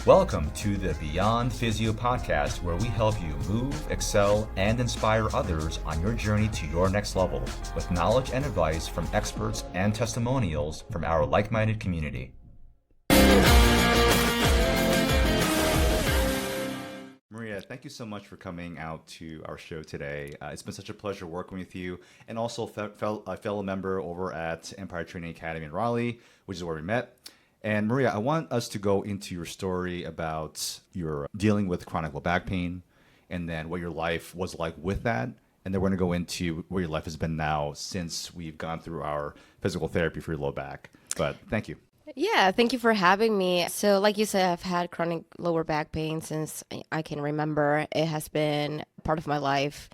Welcome to the Beyond Physio podcast, where we help you move, excel, and inspire others on your journey to your next level with knowledge and advice from experts and testimonials from our like-minded community. Maria, thank you so much for coming out to our show today. It's been such a pleasure working with you, and also a fellow member over at Empire Training Academy in Raleigh, which is where we met. And Maria, I want us to go into your story about your dealing with chronic low back pain, and then what your life was like with that. And then we're going to go into where your life has been now since we've gone through our physical therapy for your low back. But thank you. Yeah, thank you for having me. So like you said, I've had chronic lower back pain since I can remember. It has been part of my life.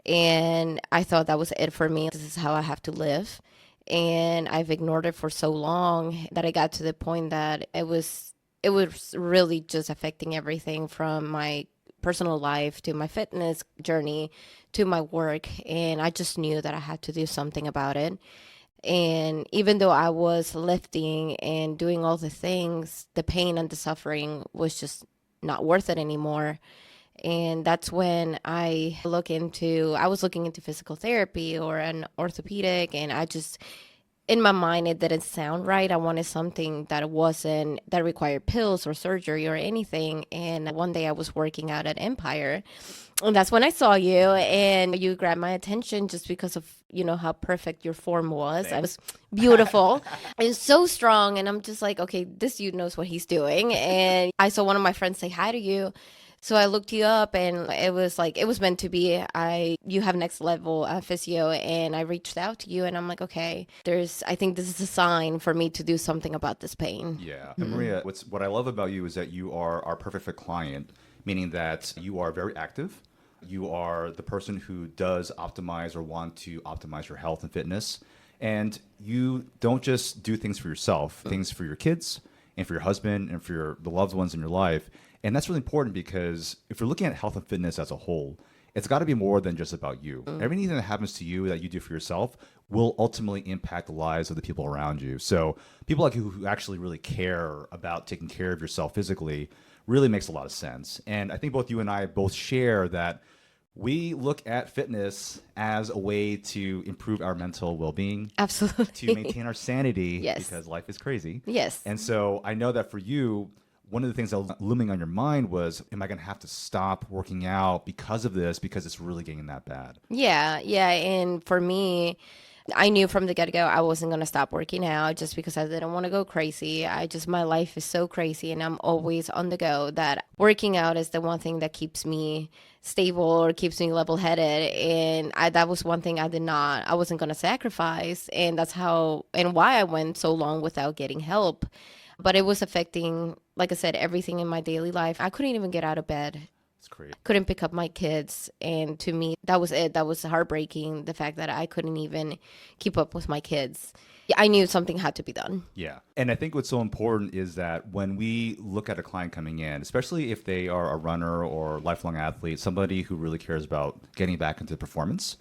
And I thought that was it for me. This is how I have to live. And I've ignored it for so long that I got to the point that it was really just affecting everything from my personal life to my fitness journey to my work. And I just knew that I had to do something about it. And even though I was lifting and doing all the things, the pain and the suffering was just not worth it anymore. And that's when I was looking into physical therapy or an orthopedic, and in my mind, it didn't sound right. I wanted something that required pills or surgery or anything. And one day I was working out at Empire, and that's when I saw you, and you grabbed my attention just because of, how perfect your form was. Thanks. I was beautiful and so strong. And I'm just like, okay, this dude knows what he's doing. And I saw one of my friends say hi to you. So I looked you up, and it was meant to be. You have next level physio, and I reached out to you, and I'm like, okay, I think this is a sign for me to do something about this pain. Yeah. And Maria, what I love about you is that you are our perfect fit client, meaning that you are very active. You are the person who does optimize or want to optimize your health and fitness. And you don't just do things for yourself, things for your kids and for your husband and for the loved ones in your life. And that's really important because if you're looking at health and fitness as a whole, it's got to be more than just about you. Everything that happens to you that you do for yourself will ultimately impact the lives of the people around you. So people like you who actually really care about taking care of yourself physically really makes a lot of sense. And I think both you and I both share that we look at fitness as a way to improve our mental well-being. Absolutely. To maintain our sanity. Yes. Because life is crazy. Yes. And so I know that for you, one of the things that was looming on your mind was, am I going to have to stop working out because of this, because it's really getting that bad? Yeah. And for me, I knew from the get-go I wasn't going to stop working out just because I didn't want to go crazy. My life is so crazy and I'm always on the go that working out is the one thing that keeps me stable or keeps me level-headed. And that was one thing I wasn't going to sacrifice. And that's why I went so long without getting help. But it was affecting, like I said, everything in my daily life. I couldn't even get out of bed. It's crazy. Couldn't pick up my kids. And to me, that was it. That was heartbreaking, the fact that I couldn't even keep up with my kids. I knew something had to be done. Yeah. And I think what's so important is that when we look at a client coming in, especially if they are a runner or lifelong athlete, somebody who really cares about getting back into performance,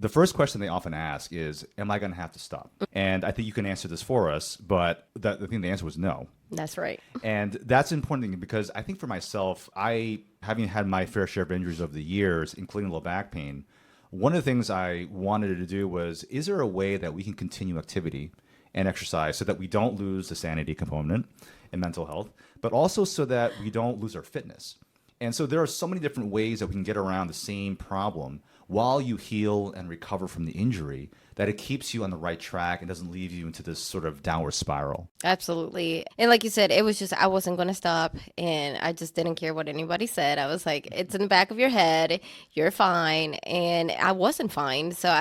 the first question they often ask is, am I going to have to stop? And I think you can answer this for us, but the answer was no. That's right. And that's an important thing because I think for myself, having had my fair share of injuries over the years, including low back pain, one of the things I wanted to do was, is there a way that we can continue activity and exercise so that we don't lose the sanity component and mental health, but also so that we don't lose our fitness? And so there are so many different ways that we can get around the same problem while you heal and recover from the injury, that it keeps you on the right track and doesn't leave you into this sort of downward spiral. Absolutely. And like you said, it was just, I wasn't going to stop, and I just didn't care what anybody said. I was like, it's in the back of your head. You're fine. And I wasn't fine. So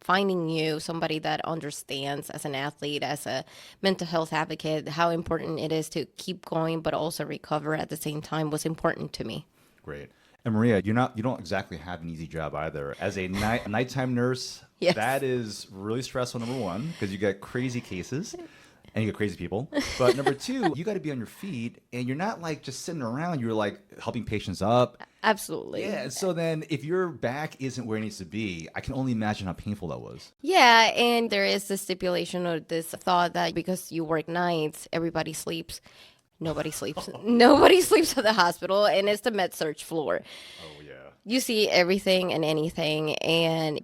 finding you, somebody that understands as an athlete, as a mental health advocate, how important it is to keep going, but also recover at the same time was important to me. Great. And Maria, you don't exactly have an easy job either. As a nighttime nurse, yes. That is really stressful, number one, because you get crazy cases and you get crazy people. But number two, you got to be on your feet, and you're not like just sitting around. You're like helping patients up. Absolutely. Yeah. So then if your back isn't where it needs to be, I can only imagine how painful that was. Yeah. And there is this stipulation or this thought that because you work nights, everybody sleeps. Nobody sleeps. Nobody sleeps at the hospital, and it's the med surge floor. Oh yeah. You see everything and anything, and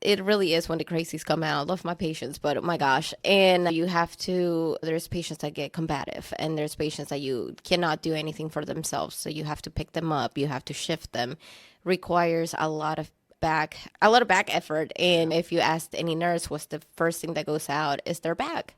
it really is when the crazies come out. I love my patients, but oh my gosh. And there's patients that get combative, and there's patients that you cannot do anything for themselves, so you have to pick them up, you have to shift them. Requires a lot of back effort. And if you ask any nurse what's the first thing that goes out, is their back.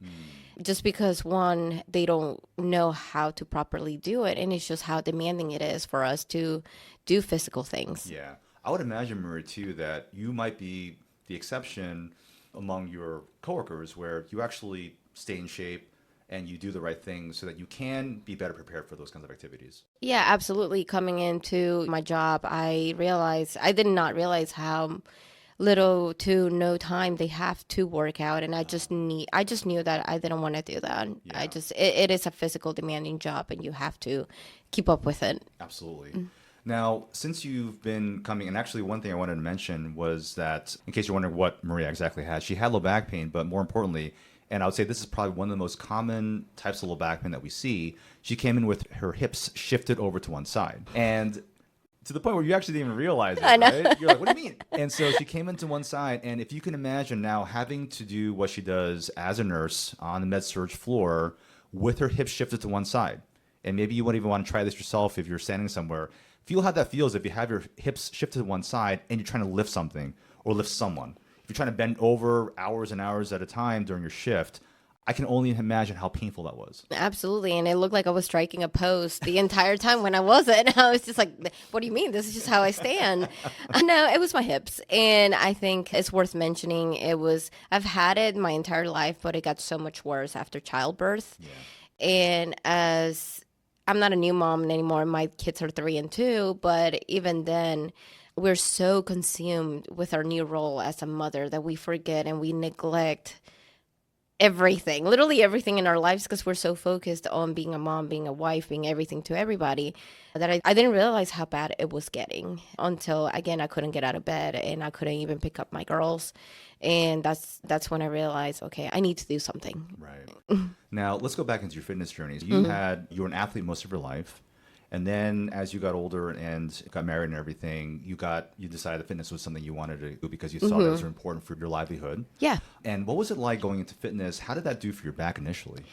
Just because, one, they don't know how to properly do it, and it's just how demanding it is for us to do physical things. Yeah. I would imagine, Maria, too, that you might be the exception among your coworkers where you actually stay in shape and you do the right things so that you can be better prepared for those kinds of activities. Yeah, absolutely. Coming into my job, I did not realize how little to no time they have to work out, and I just knew that I didn't want to do that. Yeah. It is a physical demanding job, and you have to keep up with it. Absolutely. Now, since you've been coming, and actually one thing I wanted to mention was that, in case you're wondering what Maria exactly had, she had low back pain, but more importantly, and I would say this is probably one of the most common types of low back pain that we see, she came in with her hips shifted over to one side. And to the point where you actually didn't even realize it, I know. right? You're like, what do you mean? And so she came into one side, and if you can imagine now having to do what she does as a nurse on the med surge floor with her hips shifted to one side, and maybe you wouldn't even want to try this yourself if you're standing somewhere. Feel how that feels if you have your hips shifted to one side and you're trying to lift something or lift someone. If you're trying to bend over hours and hours at a time during your shift, I can only imagine how painful that was. Absolutely. And it looked like I was striking a post the entire time when I wasn't. I was just like, what do you mean? This is just how I stand. No, it was my hips. And I think it's worth mentioning, I've had it my entire life, but it got so much worse after childbirth. Yeah. And as I'm not a new mom anymore, my kids are 3 and 2, but even then, we're so consumed with our new role as a mother that we forget and we neglect everything, literally everything in our lives, because we're so focused on being a mom, being a wife, being everything to everybody, that I didn't realize how bad it was getting until, again, I couldn't get out of bed and I couldn't even pick up my girls. And that's when I realized, okay, I need to do something. Right. Now, let's go back into your fitness journeys. You were an athlete most of your life. And then as you got older and got married and everything, you decided that fitness was something you wanted to do because you thought it was important for your livelihood. Yeah. And what was it like going into fitness? How did that do for your back initially?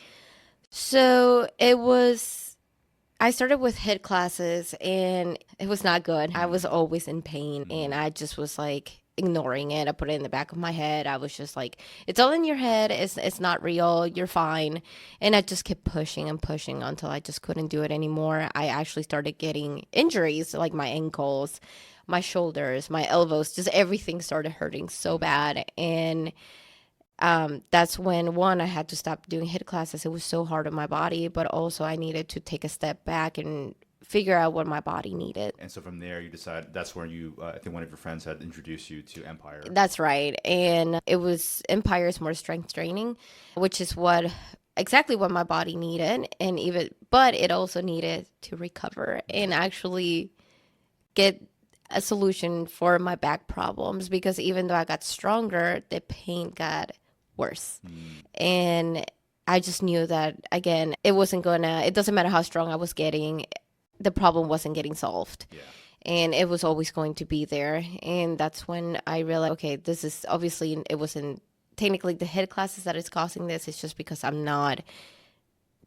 So I started with HIIT classes and it was not good. I was always in pain and I just was like ignoring it. I put it in the back of my head. I was just like, it's all in your head. It's not real. You're fine. And I just kept pushing and pushing until I just couldn't do it anymore. I actually started getting injuries, like my ankles, my shoulders, my elbows, just everything started hurting so bad. And that's when, one, I had to stop doing HIIT classes. It was so hard on my body, but also I needed to take a step back and figure out what my body needed. And so from there, you decided that's where I think one of your friends had introduced you to Empire. That's right. And it was Empire's more strength training, which is exactly what my body needed. But it also needed to recover and actually get a solution for my back problems, because even though I got stronger, the pain got worse. And I just knew that, again, it doesn't matter how strong I was getting, the problem wasn't getting solved. Yeah. And it was always going to be there. And that's when I realized, okay, this is obviously, it wasn't technically the HIIT classes that is causing this. It's just because I'm not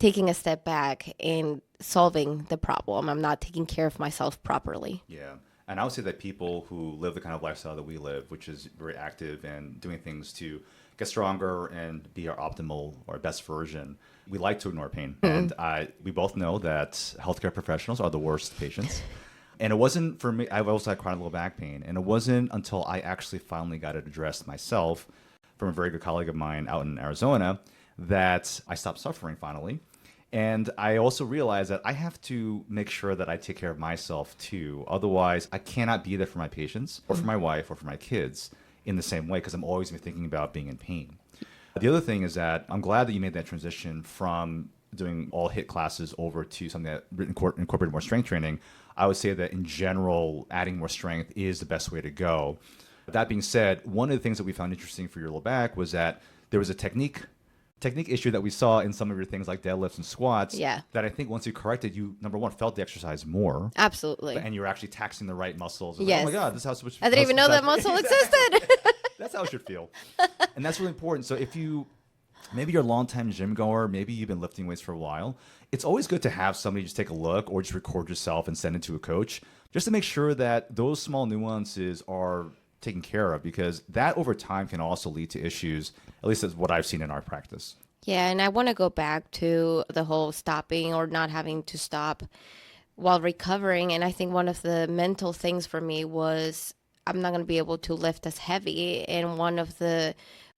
taking a step back and solving the problem. I'm not taking care of myself properly. Yeah. And I would say that people who live the kind of lifestyle that we live, which is very active and doing things to get stronger and be our optimal or best version, we like to ignore pain. And we both know that healthcare professionals are the worst patients. And it wasn't for me. I've also had chronic low back pain. And it wasn't until I actually finally got it addressed myself from a very good colleague of mine out in Arizona that I stopped suffering finally. And I also realized that I have to make sure that I take care of myself too. Otherwise, I cannot be there for my patients or for my wife or for my kids in the same way, because I'm always thinking about being in pain. The other thing is that I'm glad that you made that transition from doing all HIIT classes over to something that incorporated more strength training. I would say that in general, adding more strength is the best way to go. That being said, one of the things that we found interesting for your low back was that there was a technique technique issue that we saw in some of your things like deadlifts and squats. Yeah. That I think once you corrected, you number one felt the exercise more, Absolutely. and you're actually taxing the right muscles. It's Yes. like, oh my god, this is how it's I didn't even know that muscle existed. That's how it should feel, and that's really important. So if you maybe you're a long-time gym goer, maybe you've been lifting weights for a while, it's always good to have somebody just take a look or just record yourself and send it to a coach just to make sure that those small nuances are taken care of, because that over time can also lead to issues, at least that's what I've seen in our practice. Yeah, and I want to go back to the whole stopping or not having to stop while recovering. And I think one of the mental things for me was I'm not going to be able to lift as heavy. And one of the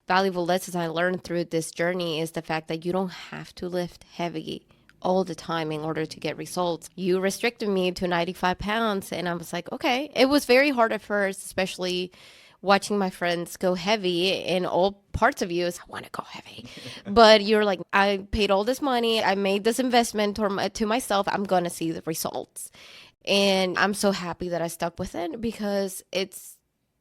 valuable lessons I learned through this journey is the fact that you don't have to lift heavy all the time in order to get results. You restricted me to 95 pounds, and I was like, okay. It was very hard at first, especially watching my friends go heavy, in all parts of you is, I want to go heavy. But you're like, I paid all this money, I made this investment to myself, I'm going to see the results. And I'm so happy that I stuck with it, because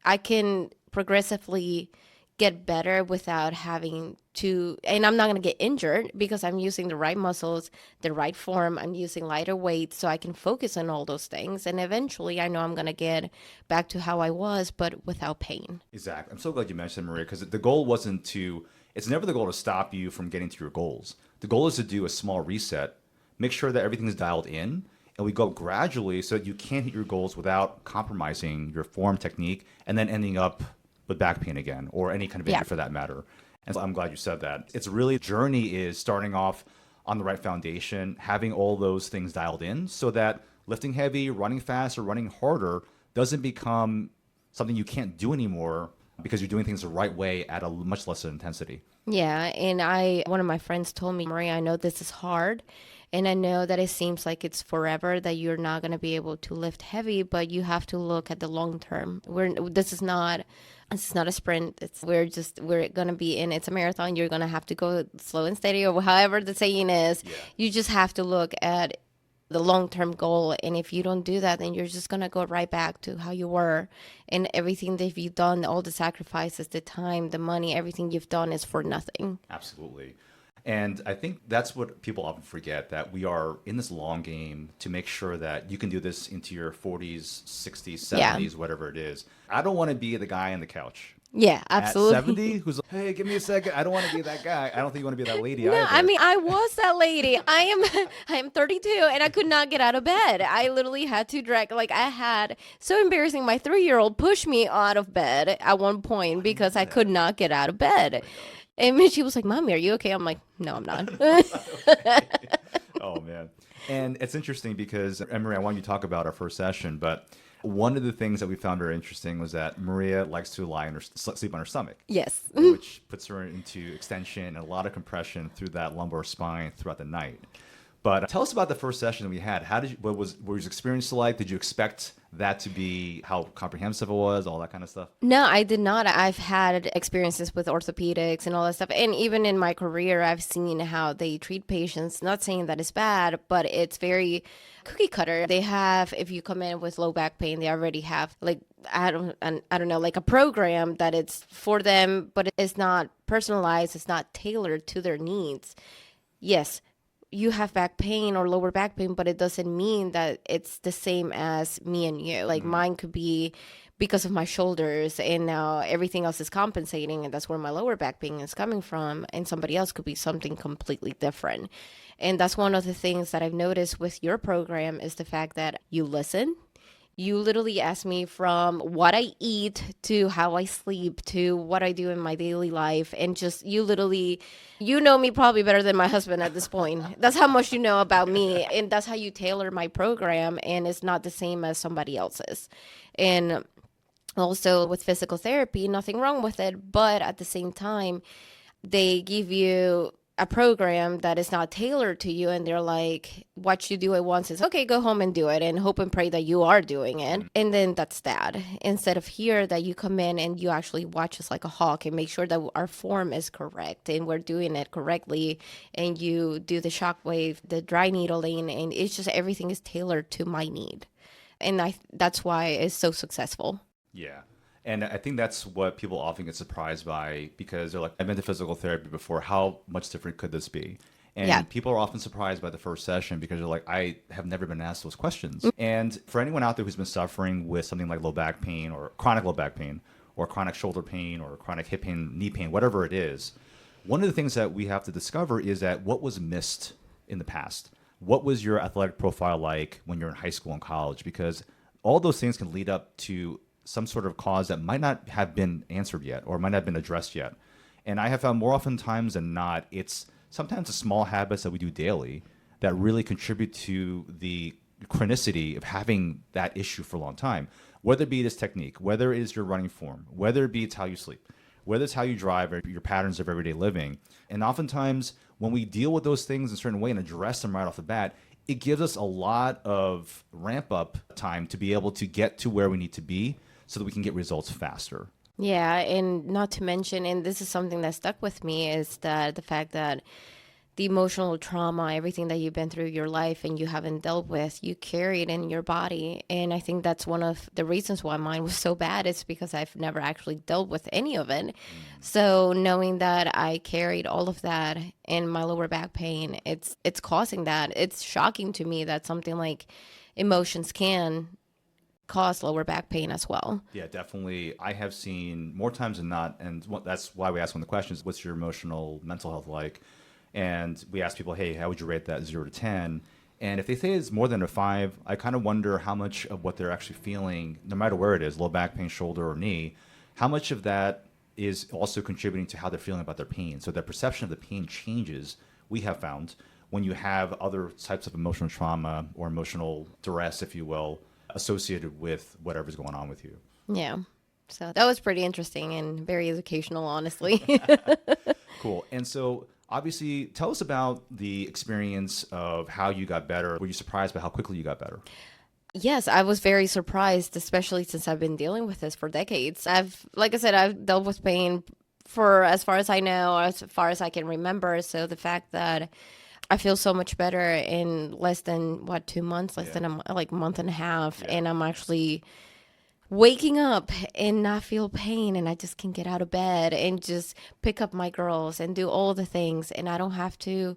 I can progressively get better without having to, and I'm not going to get injured because I'm using the right muscles, the right form, I'm using lighter weights, so I can focus on all those things. And eventually I know I'm going to get back to how I was, but without pain. Exactly. I'm so glad you mentioned Maria, because the goal wasn't to, it's never the goal to stop you from getting to your goals. The goal is to do a small reset, make sure that everything is dialed in, and we go gradually so that you can hit your goals without compromising your form, technique, and then ending up with back pain again, or any kind of injury for that matter. And so I'm glad you said that. It's really, journey is starting off on the right foundation, having all those things dialed in so that lifting heavy, running fast, or running harder doesn't become something you can't do anymore because you're doing things the right way at a much lesser intensity. Yeah, and one of my friends told me, Maria, I know this is hard, and I know that it seems like it's forever that you're not going to be able to lift heavy, but you have to look at the long term. This is not a sprint. We're going to be it's a marathon. You're going to have to go slow and steady, or however the saying is. Yeah. You just have to look at the long-term goal. And if you don't do that, then you're just going to go right back to how you were. And everything that you've done, all the sacrifices, the time, the money, everything you've done is for nothing. Absolutely. And I think that's what people often forget, that we are in this long game to make sure that you can do this into your 40s, 60s, 70s, whatever it is. I don't want to be the guy on the couch. Yeah, absolutely. At 70, who's like, hey, give me a second. I don't want to be that guy. I don't think you want to be that lady either. either. I mean, I was that lady. I am 32 and I could not get out of bed. I literally had to drag, so embarrassing. My 3-year-old pushed me out of bed at one point because I could not get out of bed. And she was like, Mommy, are you okay? I'm like, no, I'm not. Oh, man. And it's interesting because, Maria, I wanted you to talk about our first session, but one of the things that we found very interesting was that Maria likes to sleep on her stomach. Yes. Which puts her into extension and a lot of compression through that lumbar spine throughout the night. But tell us about the first session that we had. What was your experience like? Did you expect that to be how comprehensive it was, all that kind of stuff? No, I did not. I've had experiences with orthopedics and all that stuff. And even in my career, I've seen how they treat patients. Not saying that it's bad, but it's very cookie cutter. They have, if you come in with low back pain, they already have I don't know, like a program that it's for them, but it's not personalized. It's not tailored to their needs. Yes, you have back pain or lower back pain, but it doesn't mean that it's the same as me and you. Mine could be because of my shoulders, and now everything else is compensating, and that's where my lower back pain is coming from. And somebody else could be something completely different. And that's one of the things that I've noticed with your program is the fact that you listen. You literally ask me from what I eat to how I sleep to what I do in my daily life. And just, you know me probably better than my husband at this point. That's how much you know about me. And that's how you tailor my program. And it's not the same as somebody else's. And also with physical therapy, nothing wrong with it. But at the same time, they give you a program that is not tailored to you, and they're like, what you do it once is okay, go home and do it and hope and pray that you are doing it. And then that's that. Instead of here, that you come in and you actually watch us like a hawk and make sure that our form is correct and we're doing it correctly, and you do the shockwave, the dry needling, and it's just everything is tailored to my need. And that's why it's so successful. Yeah. And I think that's what people often get surprised by because they're like, I've been to physical therapy before. How much different could this be? Yeah. And people are often surprised by the first session because they're like, I have never been asked those questions. And for anyone out there who's been suffering with something like low back pain or chronic low back pain or chronic shoulder pain or chronic hip pain, knee pain, whatever it is, one of the things that we have to discover is that what was missed in the past. What was your athletic profile like when you're in high school and college? Because all those things can lead up to some sort of cause that might not have been answered yet or might not have been addressed yet. And I have found more often times than not, it's sometimes the small habits that we do daily that really contribute to the chronicity of having that issue for a long time. Whether it be this technique, whether it is your running form, whether it be it's how you sleep, whether it's how you drive or your patterns of everyday living. And oftentimes when we deal with those things in a certain way and address them right off the bat, it gives us a lot of ramp up time to be able to get to where we need to be so that we can get results faster. Yeah, and not to mention, and this is something that stuck with me, is that the fact that the emotional trauma, everything that you've been through your life and you haven't dealt with, you carry it in your body. And I think that's one of the reasons why mine was so bad is because I've never actually dealt with any of it. So knowing that I carried all of that in my lower back pain, it's causing that. It's shocking to me that something like emotions can cause lower back pain as well. Yeah, definitely. I have seen more times than not, and that's why we ask one of the questions, what's your emotional mental health like? And we ask people, hey, how would you rate that 0 to 10? And if they say it's more than a 5, I kind of wonder how much of what they're actually feeling, no matter where it is, low back pain, shoulder, or knee, how much of that is also contributing to how they're feeling about their pain. So their perception of the pain changes, we have found, when you have other types of emotional trauma or emotional duress, if you will, associated with whatever's going on with you. Yeah. So that was pretty interesting and very educational, honestly. Cool. And so obviously, tell us about the experience of how you got better. Were you surprised by how quickly you got better? Yes, I was very surprised, especially since I've been dealing with this for decades. Like I said, I've dealt with pain for as far as I know, as far as I can remember. So the fact that I feel so much better in less than 2 months, less than like month and a half, and I'm actually waking up and not feel pain, and I just can get out of bed and just pick up my girls and do all the things, and I don't have to.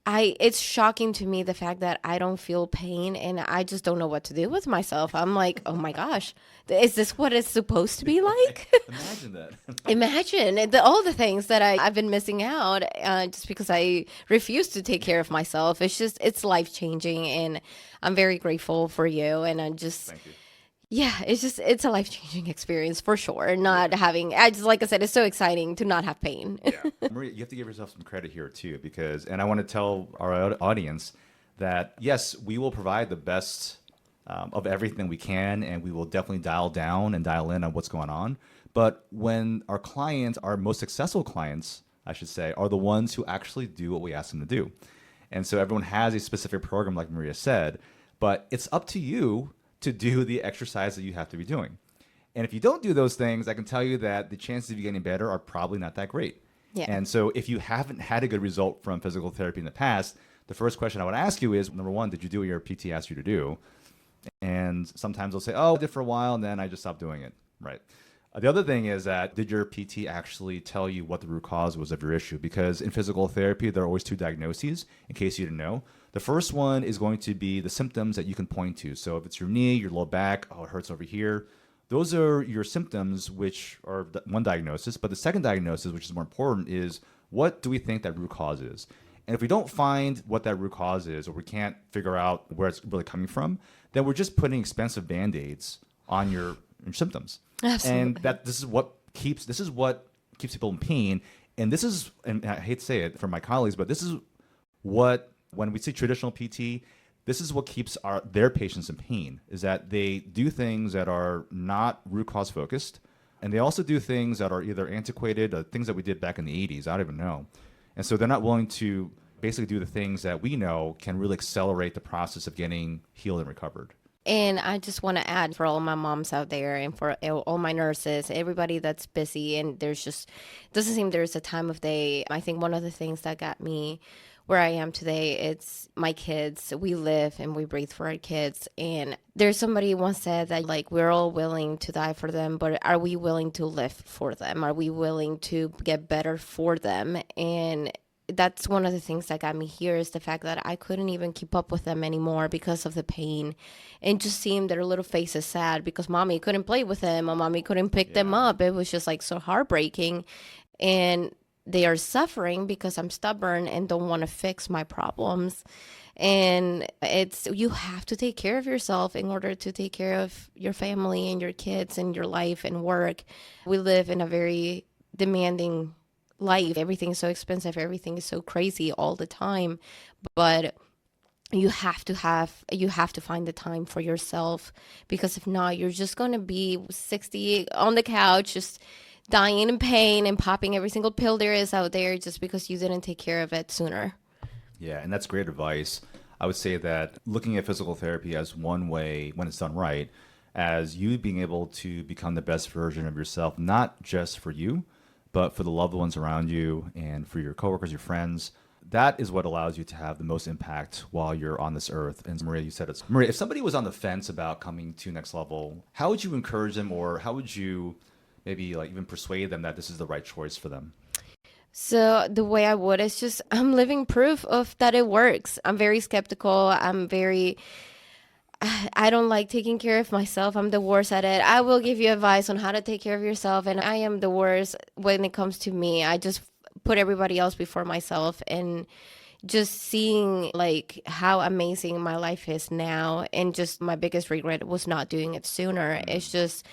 It's shocking to me the fact that I don't feel pain and I just don't know what to do with myself. I'm like, oh my gosh, is this what it's supposed to be like? Imagine that. Imagine all the things that I've been missing out just because I refuse to take care of myself. It's life changing, and I'm very grateful for you. And I just, Thank you. yeah, it's a life changing experience for sure. Not having, I just, like I said, it's so exciting to not have pain. Yeah. Maria, you have to give yourself some credit here too, because, and I want to tell our audience that yes, we will provide the best of everything we can, and we will definitely dial down and dial in on what's going on. But when our clients, our most successful clients, I should say, are the ones who actually do what we ask them to do. And so everyone has a specific program, like Maria said, but it's up to you to do the exercise that you have to be doing. And if you don't do those things, I can tell you that the chances of you getting better are probably not that great. Yeah. And so if you haven't had a good result from physical therapy in the past, the first question I would ask you is, number one, did you do what your PT asked you to do? And sometimes they'll say, oh, I did for a while, and then I just stopped doing it. Right. The other thing is that did your PT actually tell you what the root cause was of your issue? Because in physical therapy, there are always two diagnoses, in case you didn't know. The first one is going to be the symptoms that you can point to. So if it's your knee, your low back, oh, it hurts over here. Those are your symptoms, which are one diagnosis. But the second diagnosis, which is more important, is what do we think that root cause is? And if we don't find what that root cause is, or we can't figure out where it's really coming from, then we're just putting expensive Band-Aids on your symptoms. Absolutely. And this is what keeps people in pain. And this is, and I hate to say it for my colleagues, but this is what, when we say traditional PT, this is what keeps their patients in pain, is that they do things that are not root cause focused. And they also do things that are either antiquated or things that we did back in the 80s. I don't even know. And so they're not willing to basically do the things that we know can really accelerate the process of getting healed and recovered. And I just want to add for all my moms out there and for all my nurses, everybody that's busy, and there's just doesn't seem there's a time of day. I think one of the things that got me where I am today, it's my kids. We live and we breathe for our kids. And there's somebody once said that like we're all willing to die for them, but are we willing to live for them? Are we willing to get better for them? And that's one of the things that got me here is the fact that I couldn't even keep up with them anymore because of the pain, and just seeing their little faces sad because mommy couldn't play with them or mommy couldn't pick them up. It was just like so heartbreaking. And they are suffering because I'm stubborn and don't want to fix my problems. And you have to take care of yourself in order to take care of your family and your kids and your life and work. We live in a very demanding life. Everything is so expensive. Everything is so crazy all the time. But you have to find the time for yourself, because if not, you're just going to be 60 on the couch, just dying in pain and popping every single pill there is out there just because you didn't take care of it sooner. Yeah, and that's great advice. I would say that looking at physical therapy as one way, when it's done right, as you being able to become the best version of yourself, not just for you, but for the loved ones around you and for your coworkers, your friends. That is what allows you to have the most impact while you're on this earth. And Maria, you said it's Maria, if somebody was on the fence about coming to next level, how would you encourage them, or how would you maybe like even persuade them that this is the right choice for them? So the way I would is just, I'm living proof of that it works. I'm very skeptical. I don't like taking care of myself. I'm the worst at it. I will give you advice on how to take care of yourself, and I am the worst when it comes to me. I just put everybody else before myself, and just seeing like how amazing my life is now, and just my biggest regret was not doing it sooner. It's just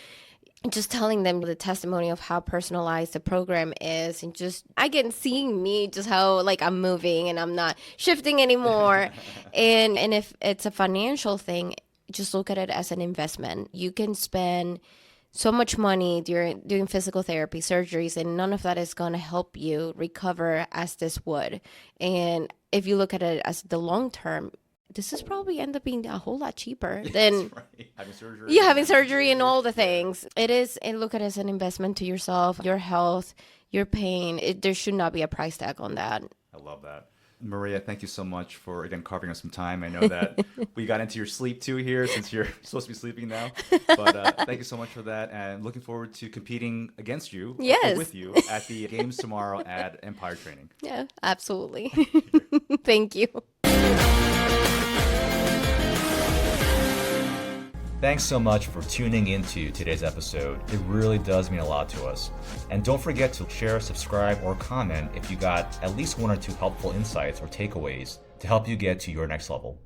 telling them the testimony of how personalized the program is, and just I get seeing me just how like I'm moving and I'm not shifting anymore. and if it's a financial thing, just look at it as an investment. You can spend so much money during doing physical therapy, surgeries, and none of that is going to help you recover as this would. And if you look at it as the long term, this is probably end up being a whole lot cheaper than Right. Having surgery. having surgery and all the things. It is, and look at it as an investment to yourself, your health, your pain. There should not be a price tag on that. I love that. Maria, thank you so much for, again, carving us some time. I know that we got into your sleep too here, since you're supposed to be sleeping now. But thank you so much for that. And looking forward to competing against you, or with you, at the games tomorrow at Empire Training. Yeah, absolutely. Thank you. Thanks so much for tuning into today's episode. It really does mean a lot to us. And don't forget to share, subscribe, or comment if you got at least one or two helpful insights or takeaways to help you get to your next level.